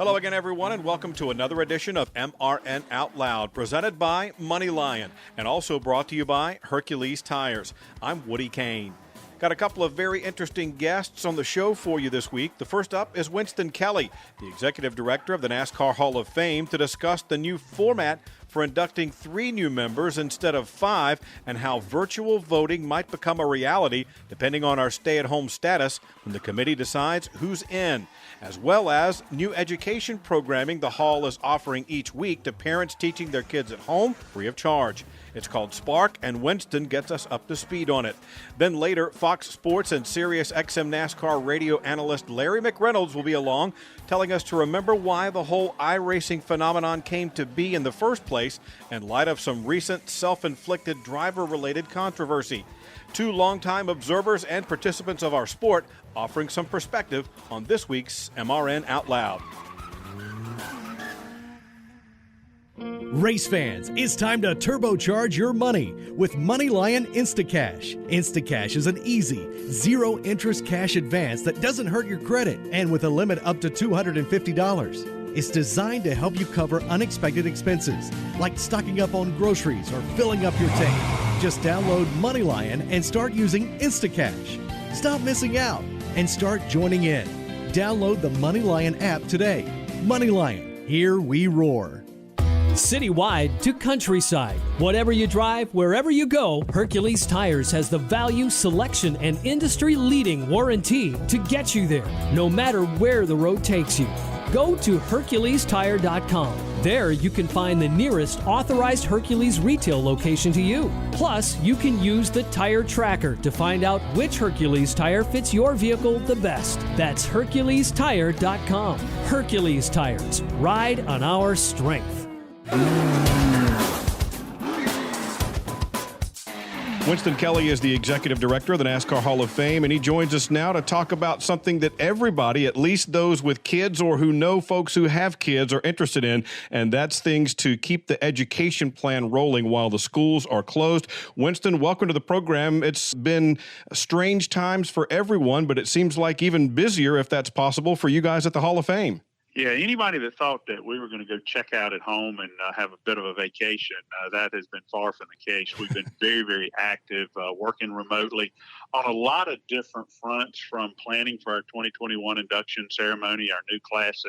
Hello again, everyone, and welcome to another edition of MRN Out Loud, presented by Money Lion, and also brought to you by Hercules Tires. I'm Woody Kane. Got a couple of very interesting guests on the show for you this week. The first up is Winston Kelly, the executive director of the Nascar Hall of Fame, to discuss the new format for inducting 3 new members instead of 5 and how virtual voting might become a reality depending on our stay-at-home status when the committee decides who's in, as well as new education programming the Hall is offering each week to parents teaching their kids at home free of charge. It's called Spark, and Winston gets us up to speed on it. Then later, Fox Sports and Sirius XM NASCAR radio analyst Larry McReynolds will be along, telling us to remember why the whole iRacing phenomenon came to be in the first place in light of some recent self-inflicted driver-related controversy. 2 longtime observers and participants of our sport offering some perspective on this week's MRN Out Loud. Race fans, it's time to turbocharge your money with Money Lion Instacash. Instacash is an easy, zero-interest cash advance that doesn't hurt your credit and with a limit up to $250. It's designed to help you cover unexpected expenses, like stocking up on groceries or filling up your tank. Just download Money Lion and start using Instacash. Stop missing out and start joining in. Download the Money Lion app today. Money Lion, here we roar. Citywide to countryside. Whatever you drive, wherever you go, Hercules Tires has the value, selection, and industry-leading warranty to get you there, no matter where the road takes you. Go to HerculesTire.com. There you can find the nearest authorized Hercules retail location to you. Plus, you can use the tire tracker to find out which Hercules tire fits your vehicle the best. That's HerculesTire.com. Hercules Tires. Ride on our strength. Winston Kelly is the executive director of the NASCAR Hall of Fame, and he joins us now to talk about something that everybody, at least those with kids or who know folks who have kids, are interested in, and that's things to keep the education plan rolling while the schools are closed. Winston, welcome to the program. It's been strange times for everyone, but it seems like even busier, if that's possible, for you guys at the Hall of Fame. Yeah, anybody that thought that we were going to go check out at home and have a bit of a vacation, that has been far from the case. We've been very, very active, working remotely on a lot of different fronts, from planning for our 2021 induction ceremony, our new class,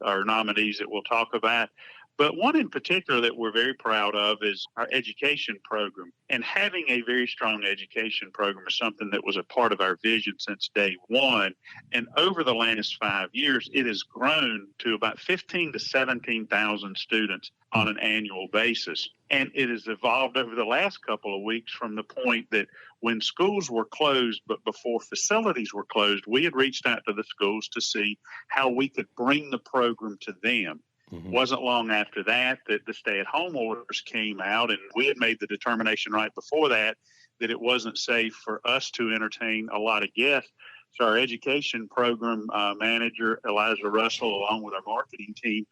our nominees that we'll talk about. But one in particular that we're very proud of is our education program. And having a very strong education program is something that was a part of our vision since day one. And over the last 5 years, it has grown to about 15 to 17,000 students on an annual basis. And it has evolved over the last couple of weeks from the point that when schools were closed, but before facilities were closed, we had reached out to the schools to see how we could bring the program to them. Mm-hmm. Wasn't long after that the stay-at-home orders came out, and we had made the determination right before that it wasn't safe for us to entertain a lot of guests. So our education program manager, Eliza Russell, along with our marketing team,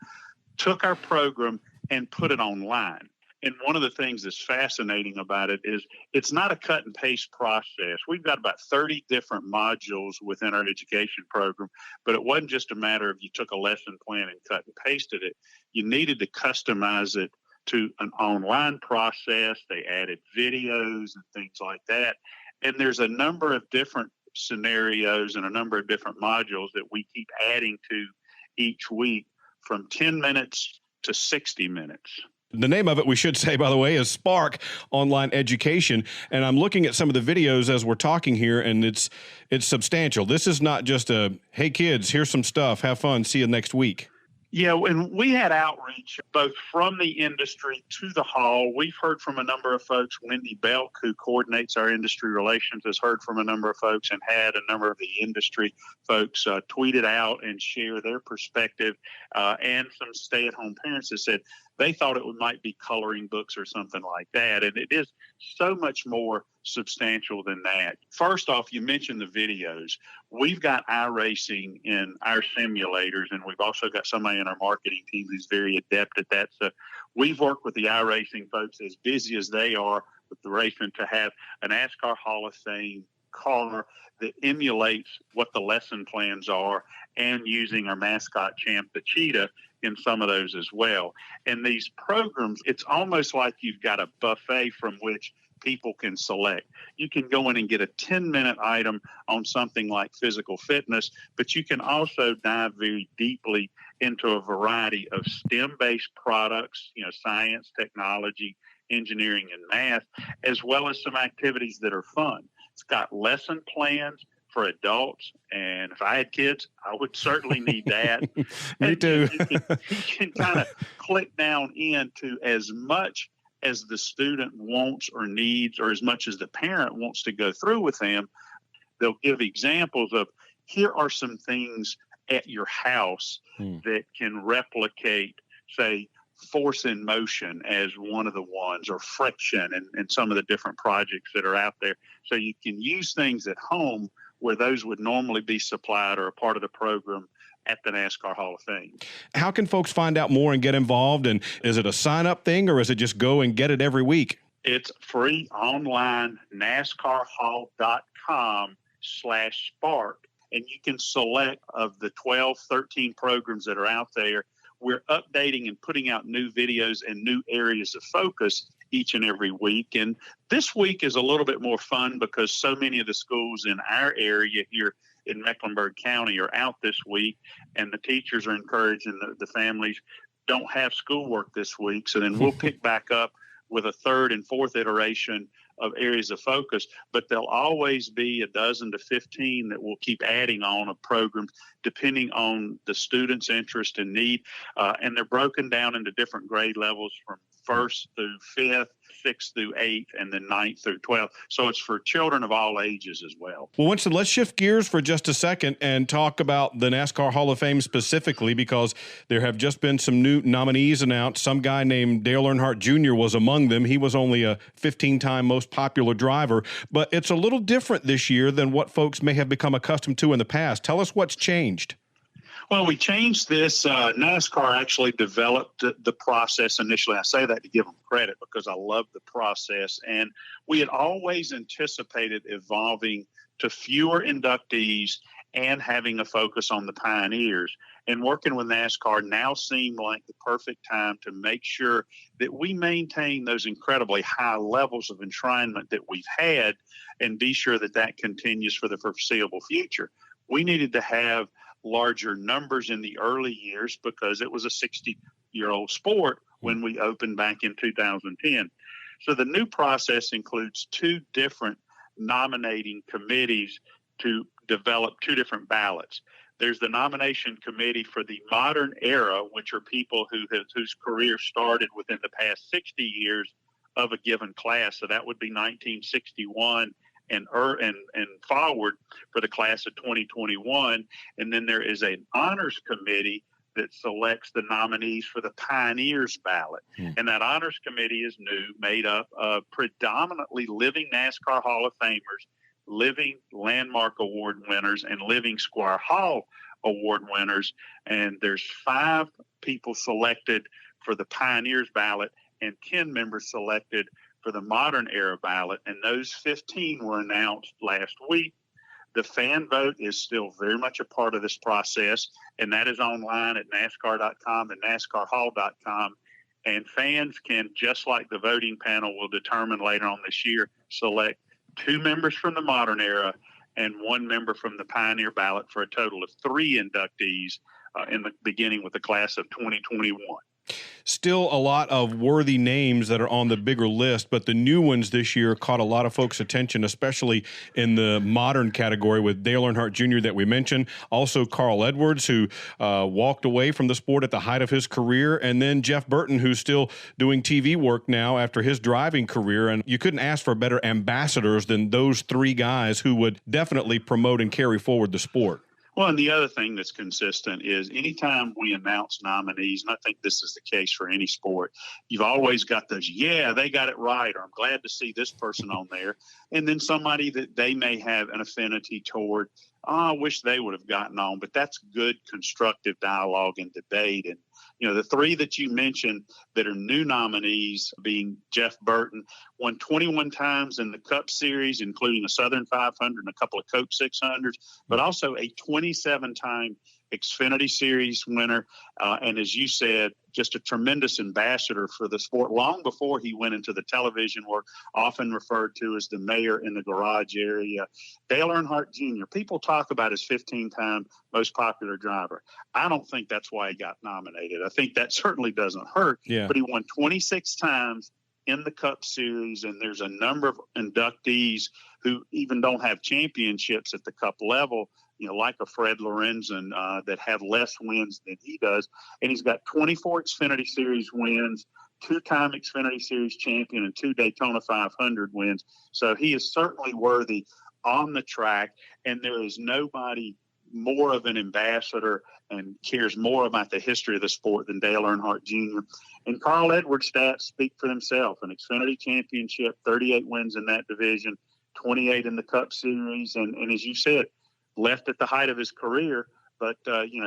took our program and put it online. And one of the things that's fascinating about it is it's not a cut and paste process. We've got about 30 different modules within our education program, but it wasn't just a matter of you took a lesson plan and cut and pasted it. You needed to customize it to an online process. They added videos and things like that. And there's a number of different scenarios and a number of different modules that we keep adding to each week, from 10 minutes to 60 minutes. The name of it, we should say, by the way, is Spark Online Education. And I'm looking at some of the videos as we're talking here, and it's substantial. This is not just a, hey, kids, here's some stuff. Have fun. See you next week. Yeah, and we had outreach both from the industry to the hall. We've heard from a number of folks. Wendy Belk, who coordinates our industry relations, has heard from a number of folks and had a number of the industry folks tweet it out and share their perspective. And some stay-at-home parents have said they thought it might be coloring books or something like that. And it is so much more substantial than that. First off, you mentioned the videos. We've got iRacing in our simulators, and we've also got somebody in our marketing team who's very adept at that. So we've worked with the iRacing folks, as busy as they are with the racing, to have a NASCAR Hall of Fame car that emulates what the lesson plans are, and using our mascot champ, the cheetah, in some of those as well. And these programs, it's almost like you've got a buffet from which people can select. You can go in and get a 10-minute item on something like physical fitness, but you can also dive very deeply into a variety of STEM-based products, science, technology, engineering, and math, as well as some activities that are fun. It's got lesson plans for adults, and if I had kids, I would certainly need that. Me too. You can kind of click down into as much as the student wants or needs, or as much as the parent wants to go through with them. They'll give examples of, here are some things at your house that can replicate, say, force in motion as one of the ones, or friction, and some of the different projects that are out there. So you can use things at home where those would normally be supplied or a part of the program at the NASCAR Hall of Fame. How can folks find out more and get involved? And is it a sign-up thing, or is it just go and get it every week? It's free online, NASCARHall.com/spark, and you can select of the 12, 13 programs that are out there. We're updating and putting out new videos and new areas of focus each and every week. And this week is a little bit more fun because so many of the schools in our area here in Mecklenburg County are out this week, and the teachers are encouraging the families don't have schoolwork this week. So then we'll pick back up with a third and fourth iteration of areas of focus, but there'll always be a dozen to 15 that we'll keep adding on of programs depending on the student's interest and need. And they're broken down into different grade levels from 1st through 5th, 6th through 8th, and then 9th through 12th. So it's for children of all ages as well. Well, Winston, let's shift gears for just a second and talk about the NASCAR Hall of Fame specifically, because there have just been some new nominees announced. Some guy named Dale Earnhardt Jr. was among them. He was only a 15-time most popular driver, but it's a little different this year than what folks may have become accustomed to in the past. Tell us what's changed. Well, we changed this. NASCAR actually developed the process initially. I say that to give them credit because I love the process. And we had always anticipated evolving to fewer inductees and having a focus on the pioneers. And working with NASCAR now seemed like the perfect time to make sure that we maintain those incredibly high levels of enshrinement that we've had and be sure that that continues for the foreseeable future. We needed to have larger numbers in the early years because it was a 60-year-old sport when we opened back in 2010. So the new process includes two different nominating committees to develop two different ballots. There's the nomination committee for the modern era, which are people whose career started within the past 60 years of a given class. So that would be 1961 and forward for the class of 2021. And then there is an honors committee that selects the nominees for the Pioneers ballot. And that honors committee is new, made up of predominantly living NASCAR Hall of Famers, living Landmark Award winners, and living Squire Hall Award winners. And there's 5 people selected for the Pioneers ballot and 10 members selected for the modern era ballot, and those 15 were announced last week. The fan vote is still very much a part of this process, and that is online at NASCAR.com and NASCARHall.com. And fans can, just like the voting panel will determine later on this year, select 2 members from the modern era and 1 member from the Pioneer ballot for a total of 3 inductees in the beginning with the class of 2021. Still a lot of worthy names that are on the bigger list, but the new ones this year caught a lot of folks' attention, especially in the modern category with Dale Earnhardt Jr. that we mentioned. Also Carl Edwards, who walked away from the sport at the height of his career, and then Jeff Burton, who's still doing TV work now after his driving career. And you couldn't ask for better ambassadors than those 3 guys who would definitely promote and carry forward the sport. Well, and the other thing that's consistent is anytime we announce nominees, and I think this is the case for any sport, you've always got those, yeah, they got it right, or I'm glad to see this person on there. And then somebody that they may have an affinity toward I wish they would have gotten on, but that's good constructive dialogue and debate. And, the three that you mentioned that are new nominees, being Jeff Burton, won 21 times in the Cup Series, including a Southern 500 and a couple of Coke 600s, but also a 27-time Xfinity Series winner. And as you said, just a tremendous ambassador for the sport long before he went into the television work, often referred to as the mayor in the garage area. Dale Earnhardt Jr., people talk about his 15-time most popular driver. I don't think that's why he got nominated. I think that certainly doesn't hurt, but he won 26 times in the Cup Series, and there's a number of inductees who even don't have championships at the Cup level, like a Fred Lorenzen, that have less wins than he does. And he's got 24 Xfinity Series wins, 2-time Xfinity Series champion, and 2 Daytona 500 wins. So he is certainly worthy on the track, and there is nobody more of an ambassador and cares more about the history of the sport than Dale Earnhardt Jr. And Carl Edwards' stats speak for themselves. An Xfinity championship, 38 wins in that division, 28 in the Cup Series, and as you said, left at the height of his career, but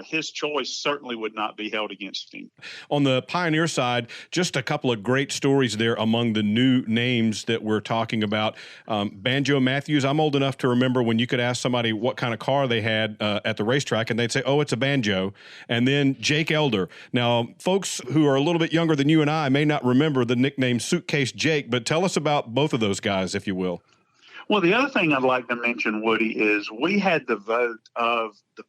his choice certainly would not be held against him. On the Pioneer side, just a couple of great stories there among the new names that we're talking about. Banjo Matthews, I'm old enough to remember when you could ask somebody what kind of car they had at the racetrack, and they'd say, oh, it's a Banjo. And then Jake Elder. Now, folks who are a little bit younger than you and I may not remember the nickname Suitcase Jake, but tell us about both of those guys, if you will. Well, the other thing I'd like to mention, Woody, is we had the vote of the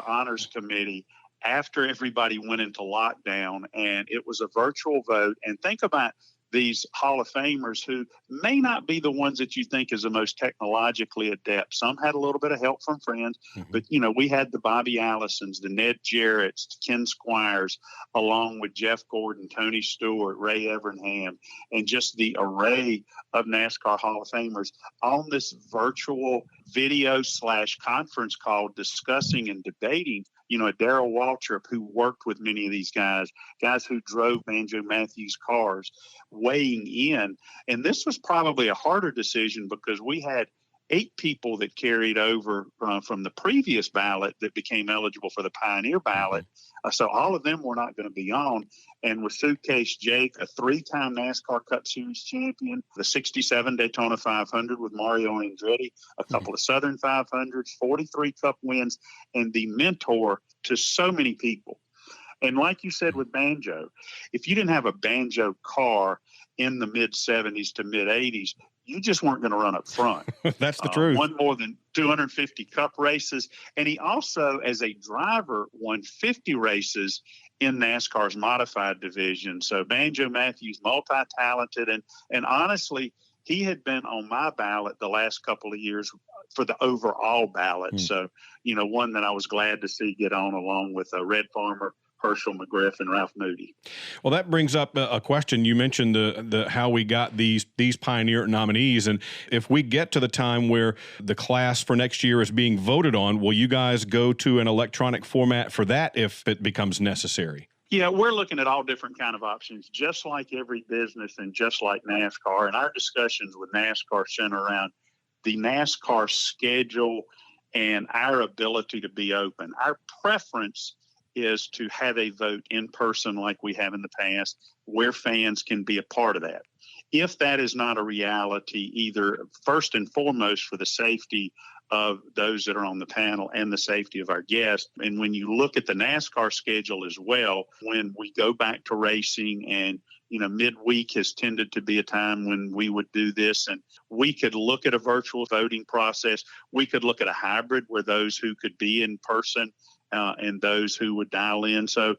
honors committee after everybody went into lockdown, and it was a virtual vote. And think about these Hall of Famers who may not be the ones that you think is the most technologically adept. Some had a little bit of help from friends, but, we had the Bobby Allisons, the Ned Jarretts, Ken Squires, along with Jeff Gordon, Tony Stewart, Ray Evernham, and just the array of NASCAR Hall of Famers on this virtual video/conference call discussing and debating, a Darrell Waltrip who worked with many of these guys who drove Banjo Matthews cars, weighing in. And this was probably a harder decision because we had 8 people that carried over from the previous ballot that became eligible for the Pioneer ballot. So all of them were not going to be on. And with Suitcase Jake, a 3-time NASCAR Cup Series champion, the 67 Daytona 500 with Mario Andretti, a couple of Southern 500s, 43 Cup wins, and the mentor to so many people. And like you said with Banjo, if you didn't have a Banjo car in the mid-70s to mid-80s, you just weren't going to run up front. That's the truth. Won more than 250 Cup races. And he also, as a driver, won 50 races in NASCAR's modified division. So Banjo Matthews, multi-talented. And honestly, he had been on my ballot the last couple of years for the overall ballot. So, one that I was glad to see get on along with Red Farmer, Herschel McGriff, and Ralph Moody. Well, that brings up a question. You mentioned the how we got these Pioneer nominees, and if we get to the time where the class for next year is being voted on, will you guys go to an electronic format for that if it becomes necessary? Yeah, we're looking at all different kind of options, just like every business and just like NASCAR. And our discussions with NASCAR center around the NASCAR schedule and our ability to be open. Our preference is to have a vote in person like we have in the past, where fans can be a part of that. If that is not a reality, either first and foremost for the safety of those that are on the panel and the safety of our guests. And when you look at the NASCAR schedule as well, when we go back to racing and, midweek has tended to be a time when we would do this, and we could look at a virtual voting process. We could look at a hybrid where those who could be in person and those who would dial in. So,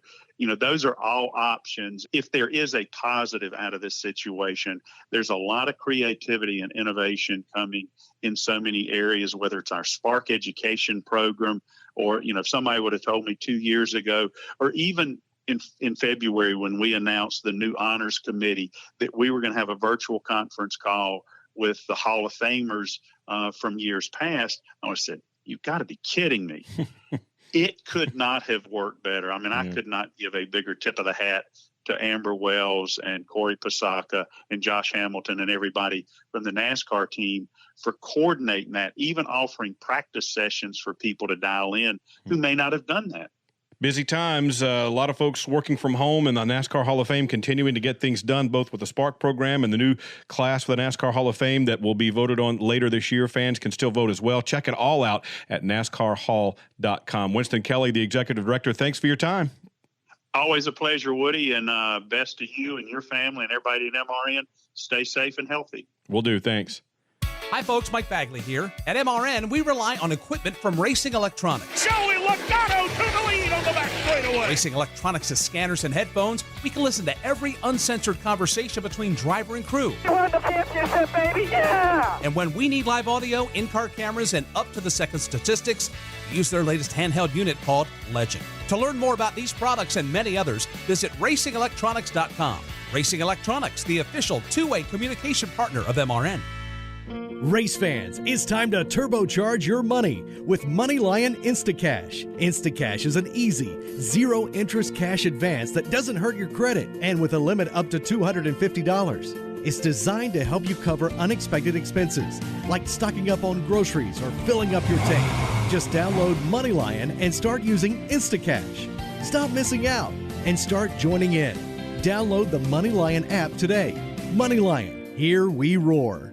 those are all options. If there is a positive out of this situation, there's a lot of creativity and innovation coming in so many areas, whether it's our Spark education program or, if somebody would have told me 2 years ago, or even in February when we announced the new honors committee that we were going to have a virtual conference call with the Hall of Famers from years past, I would have said, you've got to be kidding me. It could not have worked better. I mean, I could not give a bigger tip of the hat to Amber Wells and Corey Pasaka and Josh Hamilton and everybody from the NASCAR team for coordinating that, even offering practice sessions for people to dial in who may not have done that. Busy times, a lot of folks working from home, and the NASCAR Hall of Fame continuing to get things done, both with the Spark program and the new class for the NASCAR Hall of Fame that will be voted on later this year. Fans can still vote as well. Check it all out at NASCARHall.com. Winston Kelly, the executive director, thanks for your time. Always a pleasure, Woody, and best to you and your family and everybody at MRN. Stay safe and healthy. Will do. Thanks. Hi, folks. Mike Bagley here. At MRN, we rely on equipment from Racing Electronics. Joey Logano to the lead on the back straightaway. Racing Electronics has scanners and headphones. We can listen to every uncensored conversation between driver and crew. You won the championship, baby, yeah! And when we need live audio, in-car cameras, and up-to-the-second statistics, we use their latest handheld unit called Legend. To learn more about these products and many others, visit racingelectronics.com. Racing Electronics, the official two-way communication partner of MRN. Race fans, it's time to turbocharge your money with MoneyLion Instacash. Instacash is an easy, zero-interest cash advance that doesn't hurt your credit and with a limit up to $250. It's designed to help you cover unexpected expenses, like stocking up on groceries or filling up your tank. Just download MoneyLion and start using Instacash. Stop missing out and start joining in. Download the MoneyLion app today. MoneyLion, here we roar.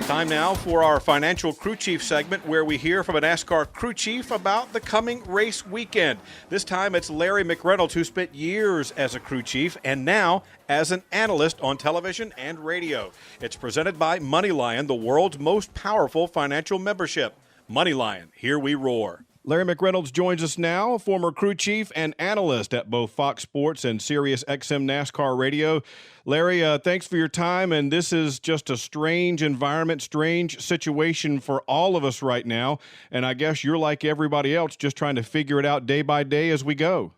Time now for our financial crew chief segment, where we hear from a NASCAR crew chief about the coming race weekend. This time it's Larry McReynolds, who spent years as a crew chief and now as an analyst on television and radio. It's presented by MoneyLion, the world's most powerful financial membership. MoneyLion, here we roar. Larry McReynolds joins us now, former crew chief and analyst at both Fox Sports and Sirius XM NASCAR Radio. Larry, thanks for your time, and this is just a strange environment, strange situation for all of us right now, and I guess you're like everybody else, just trying to figure it out day by day as we go.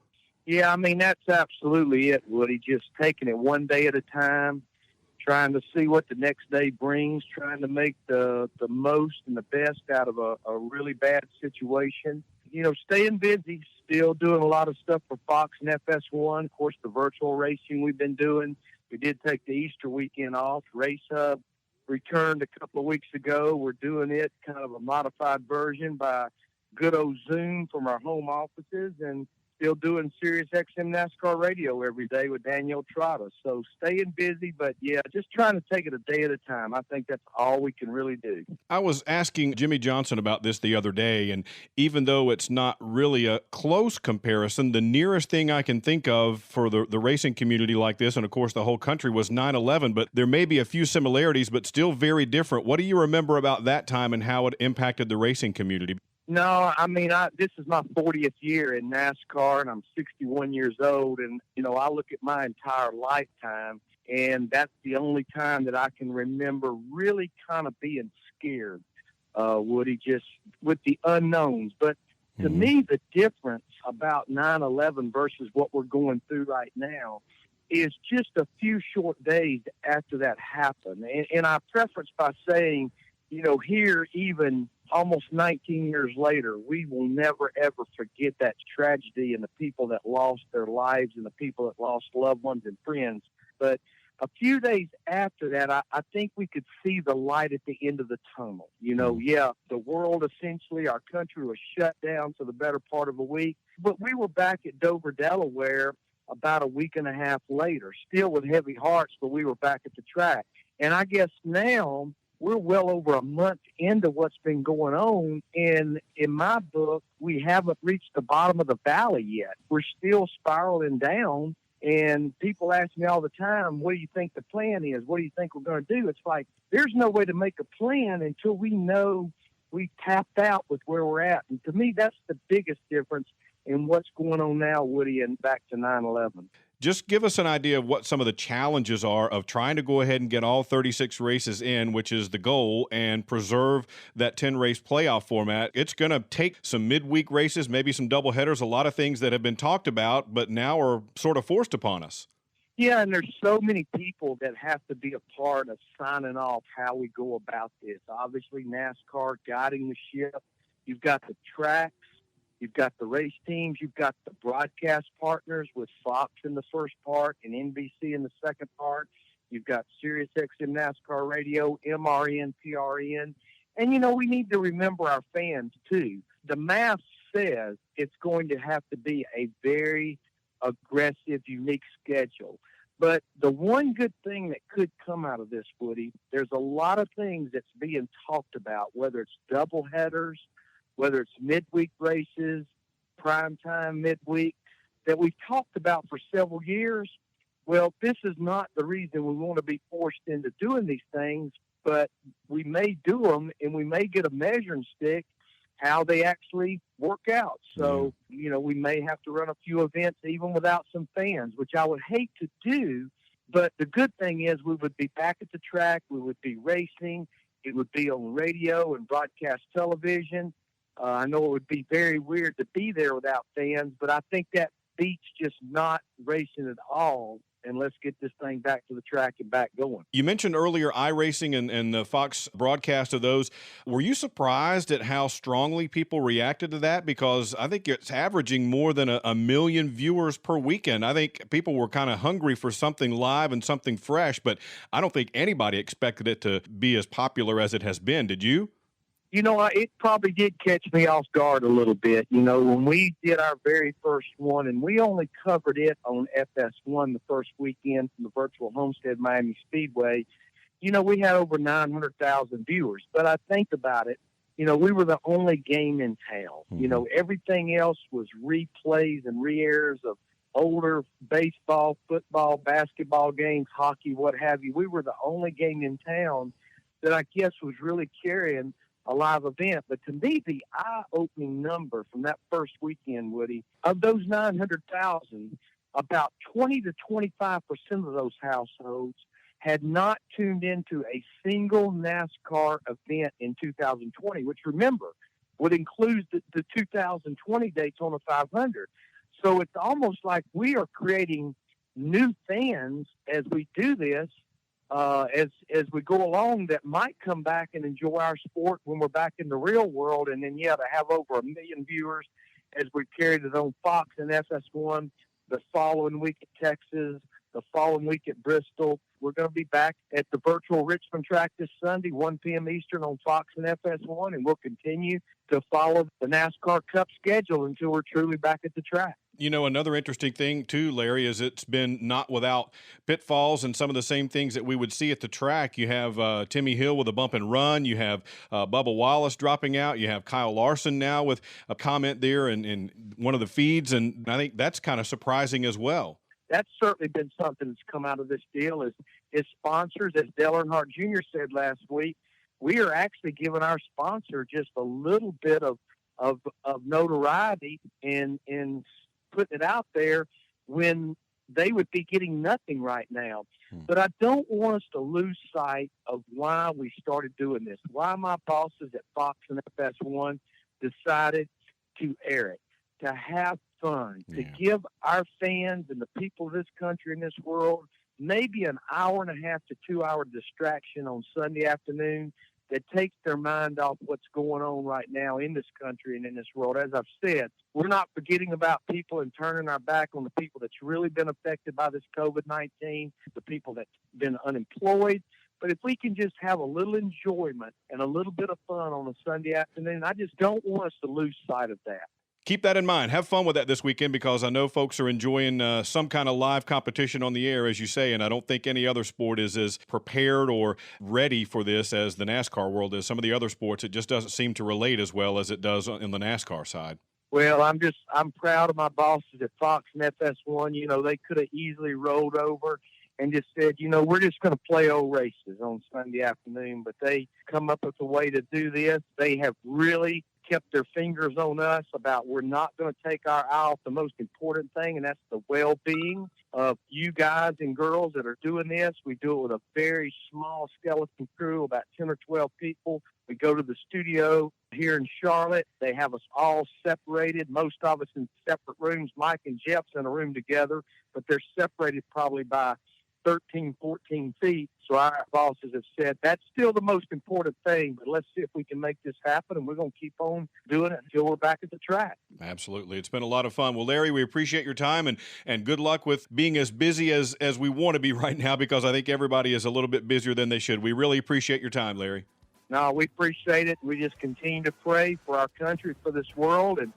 Yeah, I mean, that's absolutely it, Woody, just taking it one day at a time, trying to see what the next day brings, trying to make the most and the best out of a really bad situation. You know, staying busy, still doing a lot of stuff for Fox and FS1. Of course, the virtual racing we've been doing. We did take the Easter weekend off. Race Hub returned a couple of weeks ago. We're doing it kind of a modified version by good old Zoom from our home offices, and still doing Sirius XM NASCAR Radio every day with Daniel Trotta. So staying busy, but yeah, just trying to take it a day at a time. I think that's all we can really do. I was asking Jimmy Johnson about this the other day, and even though it's not really a close comparison, the nearest thing I can think of for the racing community like this, and of course the whole country, was 9/11, but there may be a few similarities, but still very different. What do you remember about that time and how it impacted the racing community? No, I mean, this is my 40th year in NASCAR, and I'm 61 years old. And, you know, I look at my entire lifetime, and that's the only time that I can remember really kind of being scared, Woody, just with the unknowns. But to me, the difference about 9/11 versus what we're going through right now is just a few short days after that happened. And I preface by saying, you know, here, even almost 19 years later, we will never, ever forget that tragedy and the people that lost their lives and the people that lost loved ones and friends. But a few days after that, I think we could see the light at the end of the tunnel. You know, yeah, the world essentially, our country was shut down for the better part of a week. But we were back at Dover, Delaware about a week and a half later, still with heavy hearts, but we were back at the track. And I guess now we're well over a month into what's been going on, and in my book, we haven't reached the bottom of the valley yet. We're still spiraling down, and people ask me all the time, what do you think the plan is? What do you think we're going to do? It's like, there's no way to make a plan until we know we tapped out with where we're at. And to me, that's the biggest difference in what's going on now, Woody, and back to 9/11. Just give us an idea of what some of the challenges are of trying to go ahead and get all 36 races in, which is the goal, and preserve that 10-race playoff format. It's going to take some midweek races, maybe some doubleheaders, a lot of things that have been talked about, but now are sort of forced upon us. Yeah, and there's so many people that have to be a part of signing off how we go about this. Obviously, NASCAR guiding the ship. You've got the tracks. You've got the race teams. You've got the broadcast partners with Fox in the first part and NBC in the second part. You've got SiriusXM NASCAR Radio, MRN, PRN. And, we need to remember our fans, too. The math says it's going to have to be a very aggressive, unique schedule. But the one good thing that could come out of this, Woody, there's a lot of things that's being talked about, whether it's doubleheaders, whether it's midweek races, primetime midweek, that we've talked about for several years. Well, this is not the reason we want to be forced into doing these things, but we may do them and we may get a measuring stick how they actually work out. So, we may have to run a few events even without some fans, which I would hate to do. But the good thing is we would be back at the track. We would be racing. It would be on radio and broadcast television. I know it would be very weird to be there without fans, but I think that beats just not racing at all. And let's get this thing back to the track and back going. You mentioned earlier iRacing and the Fox broadcast of those. Were you surprised at how strongly people reacted to that? Because I think it's averaging more than a million viewers per weekend. I think people were kind of hungry for something live and something fresh, but I don't think anybody expected it to be as popular as it has been. Did you? It probably did catch me off guard a little bit. When we did our very first one, and we only covered it on FS1 the first weekend from the virtual Homestead Miami Speedway, we had over 900,000 viewers. But I think about it, we were the only game in town. Mm-hmm. Everything else was replays and re-airs of older baseball, football, basketball games, hockey, what have you. We were the only game in town that I guess was really carrying a live event. But to me, the eye-opening number from that first weekend, Woody, of those 900,000, about 20 to 25% of those households had not tuned into a single NASCAR event in 2020, which, remember, would include the 2020 Daytona 500. So it's almost like we are creating new fans as we do this, as we go along, that might come back and enjoy our sport when we're back in the real world. And then, to have over 1 million viewers as we carried it on Fox and FS1 the following week at Texas, the following week at Bristol. We're going to be back at the virtual Richmond track this Sunday, 1 p.m. Eastern on Fox and FS1, and we'll continue to follow the NASCAR Cup schedule until we're truly back at the track. Another interesting thing, too, Larry, is it's been not without pitfalls and some of the same things that we would see at the track. You have Timmy Hill with a bump and run. You have Bubba Wallace dropping out. You have Kyle Larson now with a comment there in one of the feeds, and I think that's kind of surprising as well. That's certainly been something that's come out of this deal is sponsors. As Dale Earnhardt Jr. said last week, we are actually giving our sponsor just a little bit of notoriety and putting it out there when they would be getting nothing right now. But I don't want us to lose sight of why we started doing this, why my bosses at Fox and FS1 decided to air it, to have fun, to give our fans and the people of this country and this world maybe an hour and a half to 2 hour distraction on Sunday afternoon that takes their mind off what's going on right now in this country and in this world. As I've said, we're not forgetting about people and turning our back on the people that's really been affected by this COVID-19, the people that's been unemployed. But if we can just have a little enjoyment and a little bit of fun on a Sunday afternoon, I just don't want us to lose sight of that. Keep that in mind. Have fun with that this weekend, because I know folks are enjoying some kind of live competition on the air, as you say, and I don't think any other sport is as prepared or ready for this as the NASCAR world is. Some of the other sports, it just doesn't seem to relate as well as it does in the NASCAR side. Well, I'm proud of my bosses at Fox and FS1. They could have easily rolled over and just said, we're just going to play old races on Sunday afternoon, but they come up with a way to do this. They have really kept their fingers on us about we're not going to take our eye off the most important thing, and that's the well-being of you guys and girls that are doing this. We do it with a very small skeleton crew, about 10 or 12 people. We go to the studio here in Charlotte. They have us all separated, most of us in separate rooms. Mike and Jeff's in a room together, but they're separated probably by 13, 14 feet. So our bosses have said that's still the most important thing, but let's see if we can make this happen, and we're going to keep on doing it until we're back at the track. Absolutely. It's been a lot of fun. Well, Larry, we appreciate your time, and good luck with being as busy as we want to be right now, because I think everybody is a little bit busier than they should. We really appreciate your time, Larry. No, we appreciate it. We just continue to pray for our country, for this world, and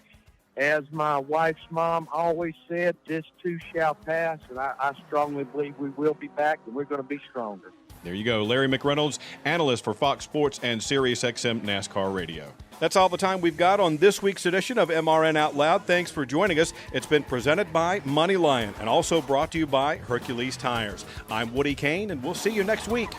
as my wife's mom always said, this too shall pass, and I strongly believe we will be back, and we're going to be stronger. There you go. Larry McReynolds, analyst for Fox Sports and SiriusXM NASCAR Radio. That's all the time we've got on this week's edition of MRN Out Loud. Thanks for joining us. It's been presented by Money Lion and also brought to you by Hercules Tires. I'm Woody Kane, and we'll see you next week.